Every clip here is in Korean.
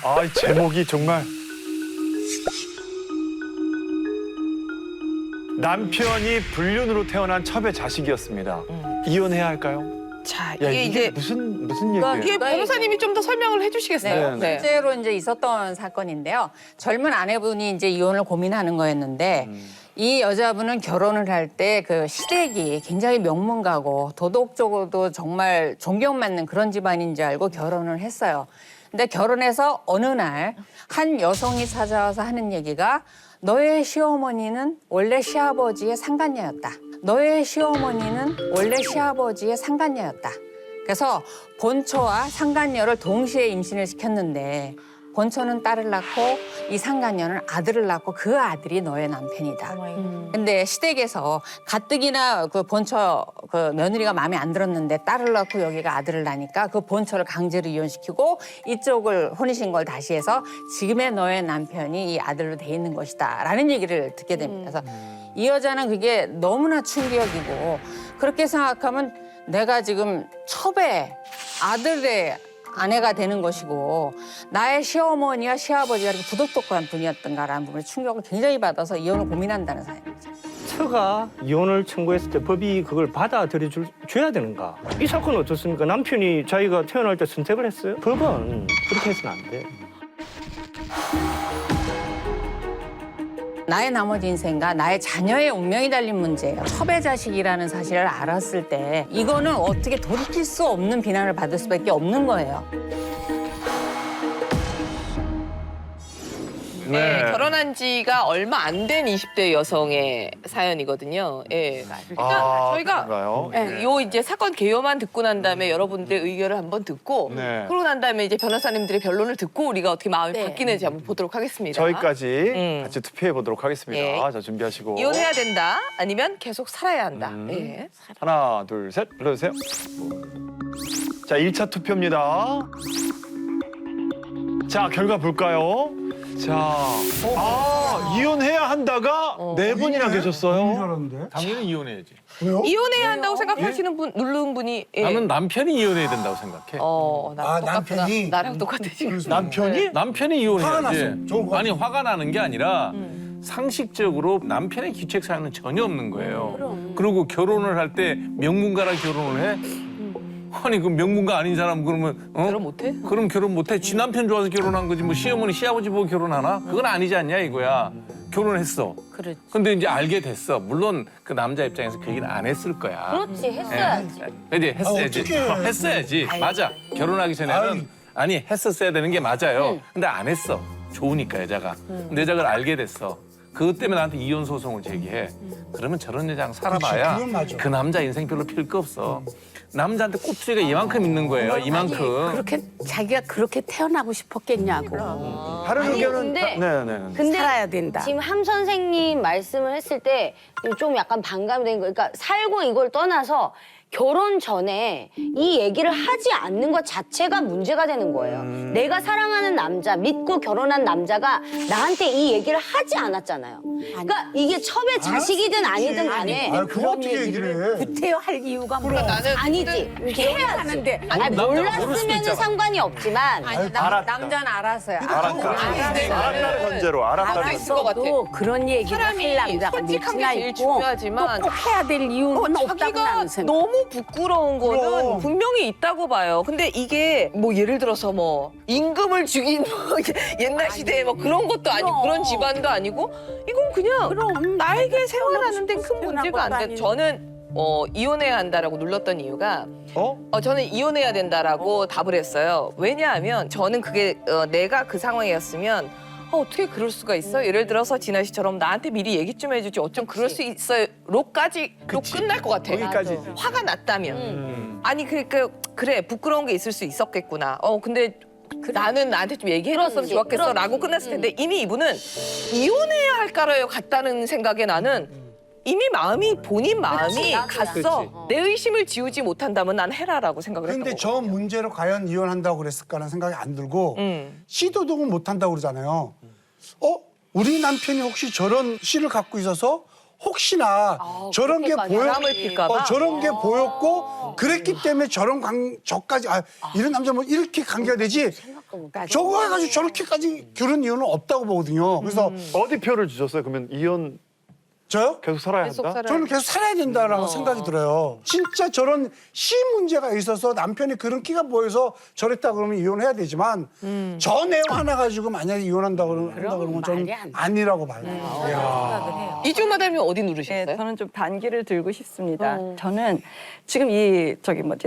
아, 이 제목이 정말. 남편이 불륜으로 태어난 첩의 자식이었습니다. 이혼해야 할까요? 자, 야, 이게 이제 무슨 이게 얘기예요? 변호사님이 좀 더 설명을 해주시겠어요? 네. 실제로 이제 있었던 사건인데요. 젊은 아내분이 이제 이혼을 고민하는 거였는데 이 여자분은 결혼을 할 때 그 시댁이 굉장히 명문가고 도덕적으로도 정말 존경받는 그런 집안인 줄 알고 결혼을 했어요. 근데 결혼해서 어느 날 한 여성이 찾아와서 하는 얘기가 너의 시어머니는 원래 시아버지의 상간녀였다. 너의 시어머니는 원래 시아버지의 상간녀였다. 그래서 본처와 상간녀를 동시에 임신을 시켰는데 본처는 딸을 낳고 이 상간녀는 아들을 낳고 그 아들이 너의 남편이다. 근데 시댁에서 가뜩이나 그 본처 그 며느리가 마음에 안 들었는데 딸을 낳고 여기가 아들을 낳으니까 그 본처를 강제로 이혼시키고 이쪽을 혼인신고를 다시 해서 지금의 너의 남편이 이 아들로 돼 있는 것이다 라는 얘기를 듣게 됩니다. 그래서 이 여자는 그게 너무나 충격이고 그렇게 생각하면 내가 지금 첩의 아들의 아내가 되는 것이고 나의 시어머니와 시아버지가 이렇게 부도덕한 분이었던가라는 부분에 충격을 굉장히 받아서 이혼을 고민한다는 사연입니다. 처가 이혼을 청구했을 때 법이 그걸 줘야 되는가? 이 사건은 어떻습니까? 남편이 자기가 태어날 때 선택을 했어요? 법은 그렇게 해서는 안 돼. 나의 나머지 인생과 나의 자녀의 운명이 달린 문제예요. 첩의 자식이라는 사실을 알았을 때 이거는 어떻게 돌이킬 수 없는 비난을 받을 수밖에 없는 거예요. 네, 결혼한 지가 얼마 안 된 20대 여성의 사연이거든요. 예. 그러니까 저희가 그런가요? 예, 요 이제 사건 개요만 듣고 난 다음에 여러분들의 의견을 한번 듣고 네. 그러고 난 다음에 이제 변호사님들의 변론을 듣고 우리가 어떻게 마음이 바뀌는지 한번 보도록 하겠습니다. 저희까지 같이 투표해 보도록 하겠습니다. 예. 자, 준비하시고. 이혼해야 된다 아니면 계속 살아야 한다. 예. 하나, 둘, 셋. 불러주세요. 자, 1차 투표입니다. 자, 결과 볼까요? 자, 이혼해야 한다가 네 분이나 계셨어요. 당연히 이혼해야지. 이혼해야 한다고 생각하시는 분 누른 분이 예. 나는 남편이 이혼해야 된다고 생각해. 나랑 똑같구나. 남편이? 나랑 똑같아 지금. 남편이? 남편이 이혼해야지. 화가 났어. 좀 화가 아니 화가 나는 게 아니라 상식적으로 남편의 기책 사유는 전혀 없는 거예요. 그리고 결혼을 할 때 명문가랑 결혼을 해? 아니 그 명문가 아닌 사람 그러면 결혼 못해? 그럼 결혼 못해? 지 남편 좋아서 결혼한 거지 뭐 시어머니 시아버지 보고 결혼하나? 그건 아니지 않냐 이거야. 결혼했어. 그렇지. 근데 이제 알게 됐어. 물론 그 남자 입장에서 그 얘기는 안 했을 거야. 그렇지, 했어야지. 이제 했어야지. 어떡해. 했어야지. 맞아. 결혼하기 전에는 아니 했었어야 되는 게 맞아요. 근데 안 했어. 좋으니까 여자가. 근데 여자가 알게 됐어. 그것 때문에 나한테 이혼 소송을 제기해. 그러면 저런 여자랑 살아봐야 그건 맞아. 그 남자 인생 별로 필 거 없어. 남자한테 꼽수가 이만큼 있는 거예요. 이만큼. 그렇게 자기가 그렇게 태어나고 싶었겠냐고. 다른 아니, 의견은 근데- 네. 근데 살아야 된다. 지금 함 선생님 말씀을 했을 때 좀 약간 반감된 거. 그러니까 살고 이걸 떠나서 결혼 전에 이 얘기를 하지 않는 것 자체가 문제가 되는 거예요. 내가 사랑하는 남자, 믿고 결혼한 남자가 나한테 이 얘기를 하지 않았잖아요. 그러니까 이게 첩의 자식이든 아니든 간에 아, 그거 어떻게 얘기를 해? 구태여 할 이유가 뭐야? 나는 아니지. 해야 하는데. 아니, 모를 수도 몰랐으면 있잖아. 상관이 없지만 알았다. 남자는 알았어요. 알았다는 전제로 알았다는 있을 것 같아. 또 그런 얘기를 사람이 하려고 솔직한 게 미치나 제일 있고 중요하지만 또 꼭 해야 될 이유는 없다고 자기가 나는 생각. 너무 부끄러운 거는 그럼. 분명히 있다고 봐요. 근데 이게 뭐 예를 들어서 뭐 임금을 죽인 뭐 옛날 시대에 뭐 그런 것도 아니고 그런 집안도 아니고 이건 그냥 그럼 나에게 생활하는데 큰 태어나고 문제가 안 돼. 다니는. 저는 이혼해야 한다라고 눌렀던 이유가 어? 저는 이혼해야 된다라고 답을 했어요. 왜냐하면 저는 그게 내가 그 상황이었으면 어떻게 그럴 수가 있어? 예를 들어서 진아 씨처럼 나한테 미리 얘기 좀 해주지 어쩜 그럴 수 있어요? 로까지 로 끝날 것 같아. 거기까지. 화가 났다면. 아니 그러니까 그래 부끄러운 게 있을 수 있었겠구나. 근데 나는 나한테 좀 얘기해줬으면 그렇지, 좋았겠어라고 그렇지. 끝났을 텐데 이미 이분은 이혼해야 할까요? 같다는 생각에 나는 이미 본인 마음이 나도야. 갔어. 내 의심을 지우지 못한다면 난 해라라고 생각을 했던 근데 거고. 저 문제로 과연 이혼한다고 그랬을까라는 생각이 안 들고 시도도 못 한다고 그러잖아요. 우리 남편이 혹시 저런 씨를 갖고 있어서 혹시나 저런 게 그렇게까지 보여 바람을 필까 봐? 저런 게 보였고 그랬기 때문에 저런 저까지 이런 남자 뭐 이렇게 관계가 되지 저거 해가지고 저렇게까지 결혼 이유는 없다고 보거든요. 그래서 어디 표를 주셨어요? 그러면 이혼 저요? 계속 살아야 계속 한다? 살아야 저는 계속 살아야 된다라고 생각이 들어요. 진짜 저런 시 문제가 있어서 남편이 그런 끼가 보여서 저랬다 그러면 이혼해야 되지만 저 내용 하나 가지고 만약에 이혼한다 그러면 저는 말이 안 돼. 아니라고 봐요. 이주마담님 어디 누르셨어요? 네, 저는 좀 반기를 들고 싶습니다. 저는 지금 이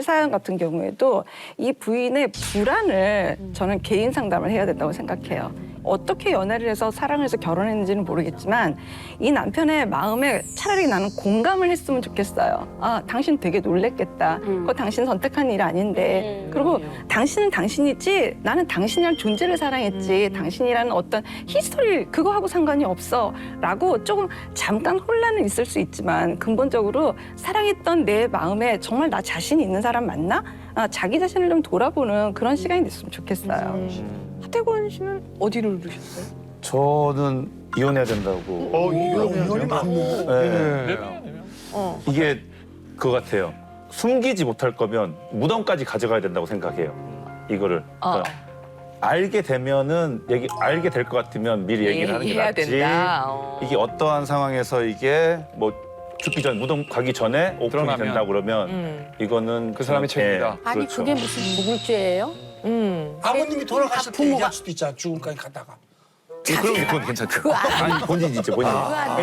사연 같은 경우에도 이 부인의 불안을 저는 개인 상담을 해야 된다고 생각해요. 어떻게 연애를 해서 사랑을 해서 결혼했는지는 모르겠지만 이 남편의 마음에 차라리 나는 공감을 했으면 좋겠어요. 아, 당신 되게 놀랬겠다. 그거 당신 선택한 일 아닌데. 그리고 당신은 당신이지 나는 당신이라는 존재를 사랑했지. 당신이라는 어떤 히스토리 그거하고 상관이 없어. 라고 조금 잠깐 혼란은 있을 수 있지만 근본적으로 사랑했던 내 마음에 정말 나 자신이 있는 사람 맞나? 아, 자기 자신을 좀 돌아보는 그런 시간이 됐으면 좋겠어요. 하태권 씨는 어디를 누르셨어요? 저는 이혼해야 된다고. 이혼이 많네. 네. 이게 그거 같아요. 숨기지 못할 거면 무덤까지 가져가야 된다고 생각해요. 이거를. 그러니까 알게 되면은 알게 될 것 같으면 미리 얘기를 하는 게 얘기해야 낫지. 된다. 이게 어떠한 상황에서 이게 뭐 죽기 전 무덤 가기 전에 오픈이 드러나면. 된다고 그러면 이거는 그 사람의 책임이다. 아니 그렇죠. 그게 무슨 부불죄예요? 아버님이 돌아가실 때 얘기할 수도 있잖아. 죽음까지 가다가. 그건 괜찮죠. 아니 본인이죠, 본인.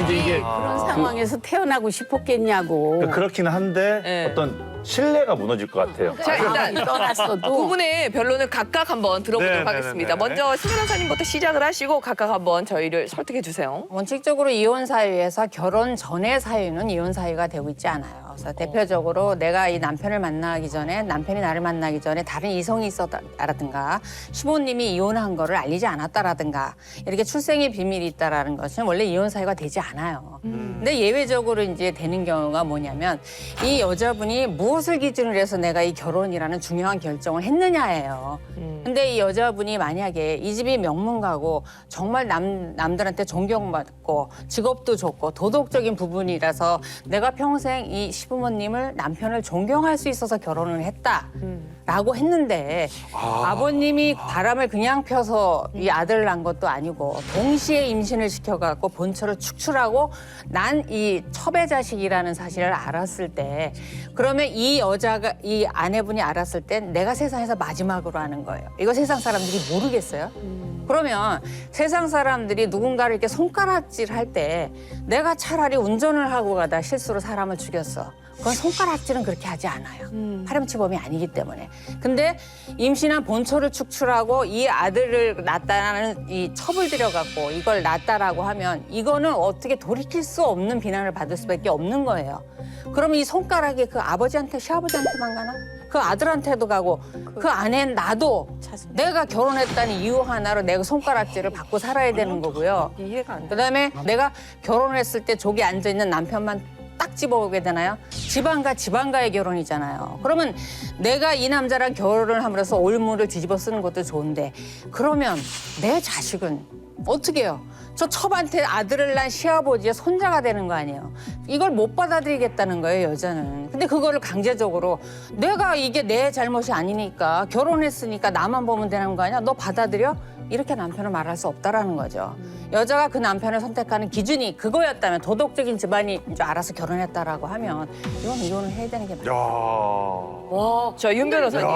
이제 이게 그런 상황에서 태어나고 싶었겠냐고. 그렇기는 한데 네. 어떤 신뢰가 무너질 것 같아요. 자, 일단 두 떠났어도 분의 변론을 각각 한번 들어보도록 네, 네, 하겠습니다. 네, 네. 먼저 신 변호사님부터 시작을 하시고 각각 한번 저희를 설득해 주세요. 원칙적으로 이혼 사유에서 결혼 전의 사유는 이혼 사유가 되고 있지 않아요. 그래서 대표적으로 내가 이 남편을 만나기 전에 남편이 나를 만나기 전에 다른 이성이 있었다라든가 시부모님이 이혼한 거를 알리지 않았다라든가 이렇게 출생의 비밀이 있다라는 것은 원래 이혼 사유가 되지 않아요. 근데 예외적으로 이제 되는 경우가 뭐냐면 이 여자분이 무엇을 기준으로 해서 내가 이 결혼이라는 중요한 결정을 했느냐예요. 근데 이 여자분이 만약에 이 집이 명문가고 정말 남들한테 존경받고 직업도 좋고 도덕적인 부분이라서 내가 평생 이 시부모님을 남편을 존경할 수 있어서 결혼을 했다라고 했는데 아버님이 바람을 그냥 펴서 이 아들을 낳은 것도 아니고 동시에 임신을 시켜갖고 본처를 축출하고 난 이 첩의 자식이라는 사실을 알았을 때 그러면 이 여자가 이 아내분이 알았을 땐 내가 세상에서 마지막으로 하는 거예요. 이거 세상 사람들이 모르겠어요? 그러면 세상 사람들이 누군가를 이렇게 손가락질 할 때 내가 차라리 운전을 하고 가다 실수로 사람을 죽였어. 그건 손가락질은 그렇게 하지 않아요. 파렴치범이 아니기 때문에. 근데 임신한 본처를 축출하고 이 아들을 낳았다는 이 첩을 들여갖고 이걸 낳았다라고 하면 이거는 어떻게 돌이킬 수 없는 비난을 받을 수밖에 없는 거예요. 그러면 이 손가락이 그 아버지한테 시아버지한테만 가나? 그 아들한테도 가고 그 아내는 나도 내가 결혼했다는 이유 하나로 내가 손가락질을 받고 살아야 되는 거고요. 이해가 안 돼. 그다음에 내가 결혼했을 때 저기 앉아있는 남편만 딱 집어오게 되나요? 지방과의 결혼이잖아요. 그러면 내가 이 남자랑 결혼을 함으로써 올무를 뒤집어 쓰는 것도 좋은데 그러면 내 자식은 어떻게 해요? 저 첩한테 아들을 낳은 시아버지의 손자가 되는 거 아니에요. 이걸 못 받아들이겠다는 거예요, 여자는. 근데 그거를 강제적으로 내가 이게 내 잘못이 아니니까 결혼했으니까 나만 보면 되는 거 아니야? 너 받아들여? 이렇게 남편을 말할 수 없다라는 거죠. 여자가 그 남편을 선택하는 기준이 그거였다면 도덕적인 집안인 줄 알아서 결혼했다라고 하면 이건 이혼을 해야 되는 게 맞아요. 야. 와, 자, 윤 변호사님.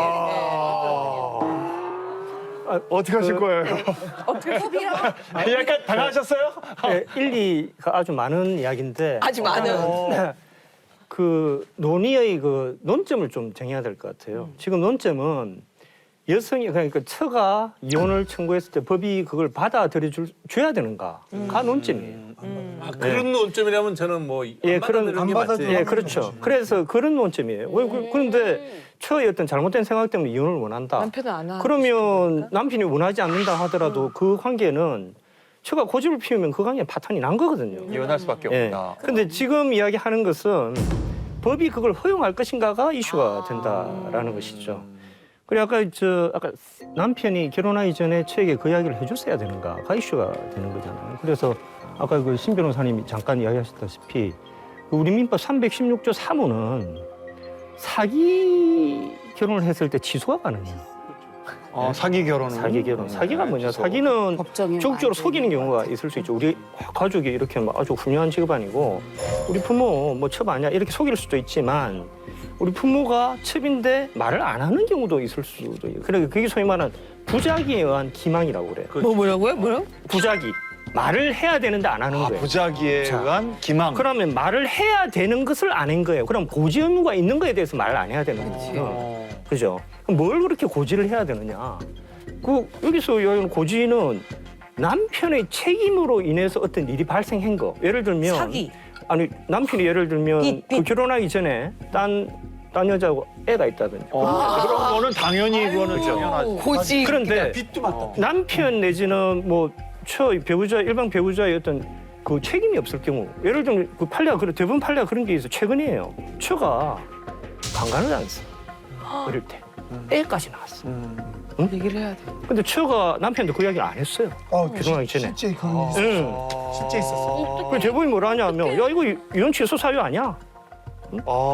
어떻게 하실 거예요? 약간 당하셨어요? 네, 일리가 아주 많은 이야기인데 아주 많은. 그 논의의 그 논점을 좀 정해야 될 것 같아요. 지금 논점은 여성이 그러니까 처가 이혼을 청구했을 때 법이 그걸 받아들여 줘야 되는가가 논점이에요. 그런 논점이라면 저는 뭐 예, 안 받아들이는 게 맞지. 예, 그렇죠. 그래서 그런 논점이에요. 그런데 처의 어떤 잘못된 생각 때문에 이혼을 원한다. 남편은 안 하. 그러면 남편이 원하지 않는다 하더라도 그 관계는 처가 고집을 피우면 그 관계는 파탄이 난 거거든요. 이혼할 수밖에 예. 없다. 근데 지금 이야기하는 것은 법이 그걸 허용할 것인가가 이슈가 된다라는 것이죠. 그리고 아까 남편이 결혼하기 전에 처에게 그 이야기를 해줬어야 되는가가 이슈가 되는 거잖아요. 그래서 아까 그 신 변호사님이 잠깐 이야기하셨다시피 그 우리 민법 316조 3호는 사기 결혼을 했을 때 취소가 가능해요. 사기 결혼은? 사기 결혼. 사기가 뭐냐? 사기는 법정에 적극적으로 와야 속이는 경우가 있을 수 있죠. 우리 가족이 이렇게 막 아주 훌륭한 직업 아니고 우리 부모 뭐 첩 아니야 이렇게 속일 수도 있지만 우리 부모가 첩인데 말을 안 하는 경우도 있을 수도 있고. 그러니까 그게 소위 말하는 부작위에 의한 기망이라고 그래요. 뭐라고요? 뭐라고? 부작위. 말을 해야 되는데 안 하는 거예요. 부작위에 자, 의한 기망. 그러면 말을 해야 되는 것을 안 한 거예요. 그럼 고지 의무가 있는 거에 대해서 말을 안 해야 되는 거죠. 그죠? 그럼 뭘 그렇게 고지를 해야 되느냐? 여기서 이야기하는 고지는 남편의 책임으로 인해서 어떤 일이 발생한 거. 예를 들면 사기. 아니 남편이 예를 들면 그 결혼하기 전에 딴 여자하고 애가 있다든지. 그런 거는 당연히 그거는 당연하죠. 고지. 그런데 빚도 맞다. 남편 내지는 뭐 배우자 일반 배우자의 어떤 그 책임이 없을 경우 예를 들면 그 판례가 대부분 판례가 그런 게 있어. 최근이에요. 처가 강간을 안 했어. 어릴 때 애까지 낳았어. 얘기를 해야 돼. 근데 처가 남편도 그 이야기를 안 했어요. 결혼하기 전에. 실제 그런 게 있었어. 응. 실제 있었어. 그 대법원이 뭐라 하냐면 야 이거 이혼 취소 사유 아니야.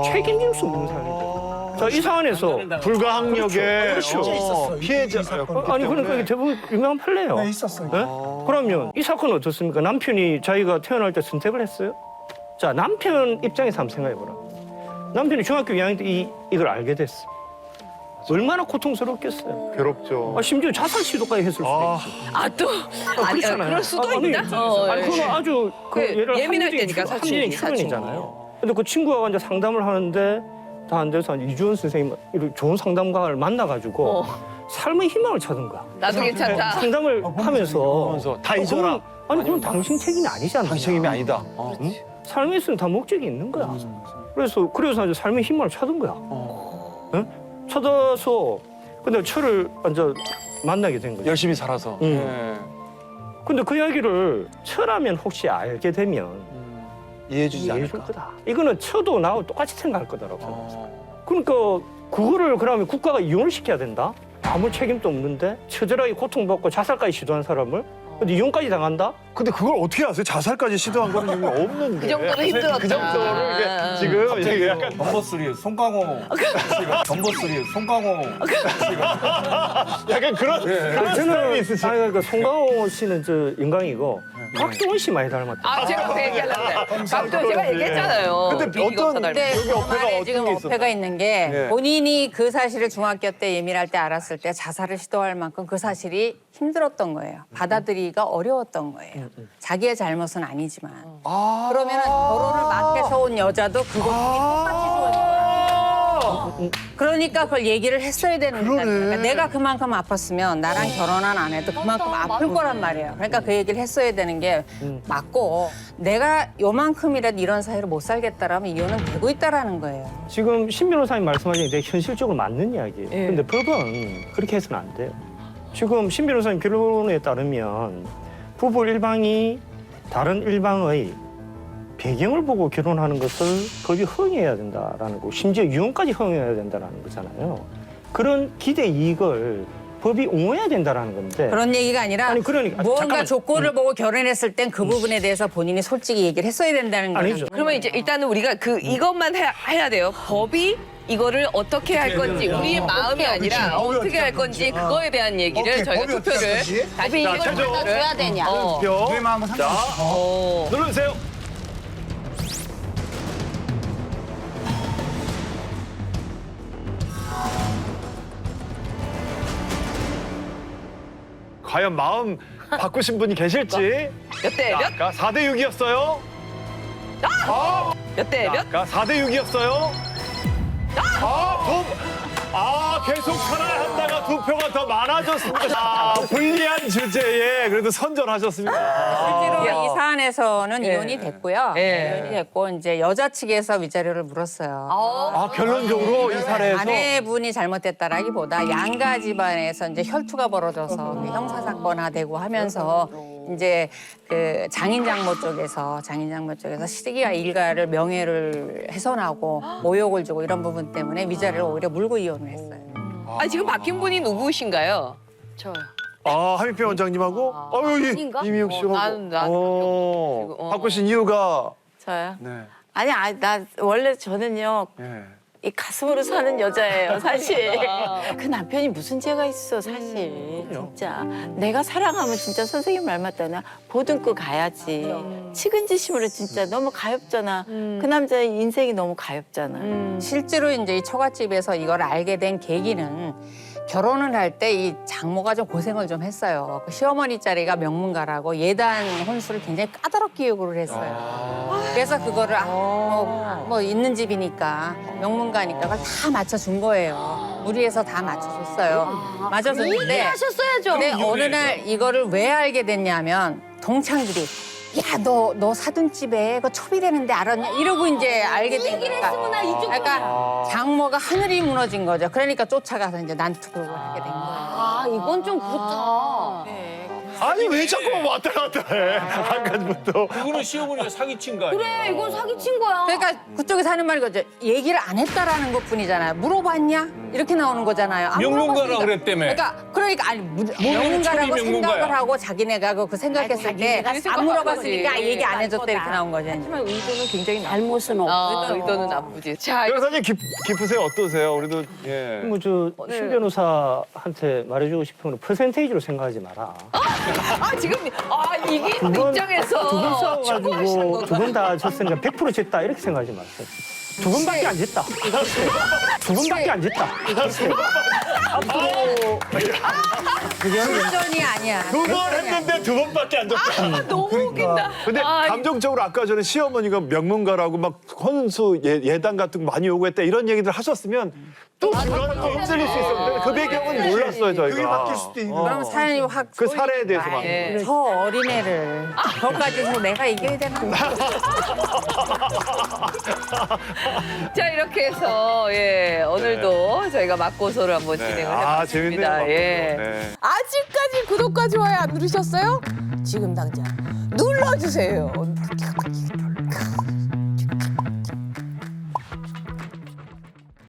책임질 수 없는 사유인데. 자, 이 사안에서 불가항력에 그렇죠. 실제 있었어. 피해자. 이 사건. 아니 그러니까 이게 대부분 유명한 판례예요. 네, 있었어. 네? 그러면 이 사건은 어떻습니까? 남편이 자기가 태어날 때 선택을 했어요? 자, 남편 입장에서 한번 생각해보라. 남편이 중학교 2학년 때 이걸 알게 됐어. 얼마나 고통스럽겠어요. 괴롭죠. 심지어 자살 시도까지 했을 수도 있어. 그렇잖아요. 그럴 수도 아니, 있나? 아니, 그건 아주 예민할 때니까, 사춘기, 사춘이잖아요. 근데 그 친구가 이제 상담을 하는데 다 안 돼서 이주원 선생님 이런 좋은 상담가를 만나가지고 삶의 희망을 찾은 거야. 나도 괜찮다. 상담을 하면서 다 잊어라. 그건 당신 책임이 아니잖아. 당신 책임이 아니다. 응? 삶에 있으면 다 목적이 있는 거야. 그래서 이제 삶의 희망을 찾은 거야. 응? 찾아서 근데 철을 완전 만나게 된 거죠. 열심히 살아서. 근데 그 이야기를 철하면 혹시 알게 되면 이해해주지 이해해줄 않을까. 거다. 이거는 처도 나하고 똑같이 생각할 거다라고 생각했어요. 그러니까 그거를 그러면 국가가 이혼을 시켜야 된다? 아무 책임도 없는데 처절하게 고통받고 자살까지 시도한 사람을 근데 이혼까지 당한다? 근데 그걸 어떻게 아세요? 자살까지 시도한 거는 의미 없는데. 그 정도로 힘들었다. 그 정도를 이게 지금 이게 약간 넘버3 송강호 넘버3 송강호 약간 그런 저는 그러니까 송강호 씨는 저 인강이고 박동원 씨 많이 닮았다. 제가 그 얘기하려는데. 제가 얘기했잖아요. 근데 미리가 어떤 없다 근데 여기 그 어폐가 말에 어떤 지금 게 있었나? 어폐가 있는 게 예. 본인이 그 사실을 중학교 때 예민할 때 알았을 때 자살을 시도할 만큼 그 사실이 힘들었던 거예요. 받아들이기가 어려웠던 거예요. 자기의 잘못은 아니지만. 그러면 결혼을 막해서 온 여자도 그거 똑같이 좋아할 거야. 그러니까 그걸 얘기를 했어야 되는 거니까. 그러니까 내가 그만큼 아팠으면 나랑 결혼한 아내도 그만큼 아플 거란 말이에요. 그러니까 그 얘기를 했어야 되는 게 맞고 내가 요만큼이라도 이런 사이로 못 살겠다라면 이혼은 되고 있다라는 거예요. 지금 신 변호사님 말씀하신 게 현실적으로 맞는 이야기예요. 근데 법은 그렇게 해서는 안 돼요. 지금 신 변호사님 결론에 따르면 부부 일방이 다른 일방의 배경을 보고 결혼하는 것을 법이 허용해야 된다라는 거고 심지어 이혼까지 허용해야 된다라는 거잖아요. 그런 기대 이익을 법이 옹호해야 된다라는 건데 그런 얘기가 아니라 아니, 그러니까, 무언가 잠깐만. 조건을 보고 결혼했을 땐 그 부분에 대해서 본인이 솔직히 얘기를 했어야 된다는 거예요. 아니죠. 그러면 이제 일단은 우리가 이것만 해야 돼요. 법이 이거를 어떻게 할 건지 우리의 마음이 아니라 어떻게 할 건지 그거에 대한 얘기를 오케이, 저희가 법이 어떻게 투표를 할 건지? 다시 자, 이걸 최종. 줘야 되냐? 표. 내 마음은 상관없어. 누르세요. 과연 마음 바꾸신 분이 계실지. 몇 대 몇? 아까 4대 6이었어요. 몇 대 몇? 아까 4대 6이었어요. 계속 살아야 한다가 두 표가 더 많아졌습니다. 불리한 주제에 그래도 선전하셨습니다. 실제로 이 사안에서는 예. 이혼이 됐고요. 예. 이혼이 됐고 이제 여자 측에서 위자료를 물었어요. 결론적으로 이 사례에서 아내분이 잘못됐다라기보다 양가 집안에서 이제 혈투가 벌어져서 그 형사 사건화되고 하면서 이제 그 장인장모 쪽에서 시댁이와 일가를 명예를 훼손하고 모욕을 주고 이런 부분 때문에 위자료를 오히려 물고 이혼을 했어요. 지금 바뀐 분이 누구신가요? 저요. 한민표 원장님하고 아닌가? 이미혁 씨하고 나는 바꾸신 이유가 저요? 네. 나 원래 저는요 네. 이 가슴으로 사는 여자예요, 사실. 그 남편이 무슨 죄가 있어, 사실. 진짜. 내가 사랑하면 진짜 선생님 말 맞다나 보듬고 가야지. 측은지심으로 진짜 너무 가엾잖아. 그 남자의 인생이 너무 가엾잖아. 실제로 이제 이 처갓집에서 이걸 알게 된 계기는 결혼을 할 때 이 장모가 좀 고생을 좀 했어요. 그 시어머니 자리가 명문가라고 예단 혼수를 굉장히 까다롭게 요구를 했어요. 그래서 그거를 뭐 있는 집이니까 명문가니까 그걸 다 맞춰준 거예요. 무리해서 다 맞춰줬어요. 맞춰줬는데 하셨어야죠. 근데 어느 날 이거를 왜 알게 됐냐면 동창들이 야, 너 사돈 집에 그 초비되는데 알았냐? 이러고 이제 알게 된 거니까. 그러니까 장모가 하늘이 무너진 거죠. 그러니까 쫓아가서 이제 난투극을 하게 된 거예요. 아, 이건 좀 그렇다. 아니 왜 자꾸만 왔다 갔다 해? 아까부터. 그거는 시어머니가 사기친 거 아니에요? 그래, 이건 사기친 거야. 그러니까 그쪽에서 하는 말이 거죠. 얘기를 안 했다라는 것뿐이잖아요. 물어봤냐? 이렇게 나오는 거잖아요. 안 명문가라 물어봤으니까. 그랬다며. 그러니까 아니 명문가라고 명문가야. 생각을 하고 자기네가 그 생각했을 때 안 물어봤으니까 얘기 안 해줬다 이렇게 나온 거죠. 하지만 의도는 굉장히 잘못은 없어. 의도는 나쁘지. 자, 변호사님 깊으세요? 어떠세요? 우리도 예. 뭐 저 신 변호사한테 말해주고 싶은 건 퍼센테이지로 생각하지 마라. 지금 이게 두 번 입장에서 싸워가지고 두 번 다 졌으니까 100% 졌다 이렇게 생각하지 마세요. 두 번밖에 안 졌다. 두 번밖에 안 졌다. 앞으로 실전이 아니야. 두 번 했는데 두 번밖에 안 졌다. 너무 웃긴다. 근데 감정적으로 아까 전에 시어머니가 명문가라고 막 헌수 예단 같은 거 많이 요구했다 이런 얘기들 하셨으면 또 그런 거 휩쓸릴 수 있었는데 그 배경은 몰랐어요 저희가. 그게 바뀔 수도 있는 그럼 사연이 확 그 사례에 대해서 막. 예. 저 어린애를 저까지 해서 내가 이겨야 되나? 자, 이렇게 해서 오늘도 저희가 맞고소를 한번 진행을 해봤습니다. 재밌네요. 예. 네. 아직까지 구독과 좋아요 안 누르셨어요? 지금 당장 눌러주세요.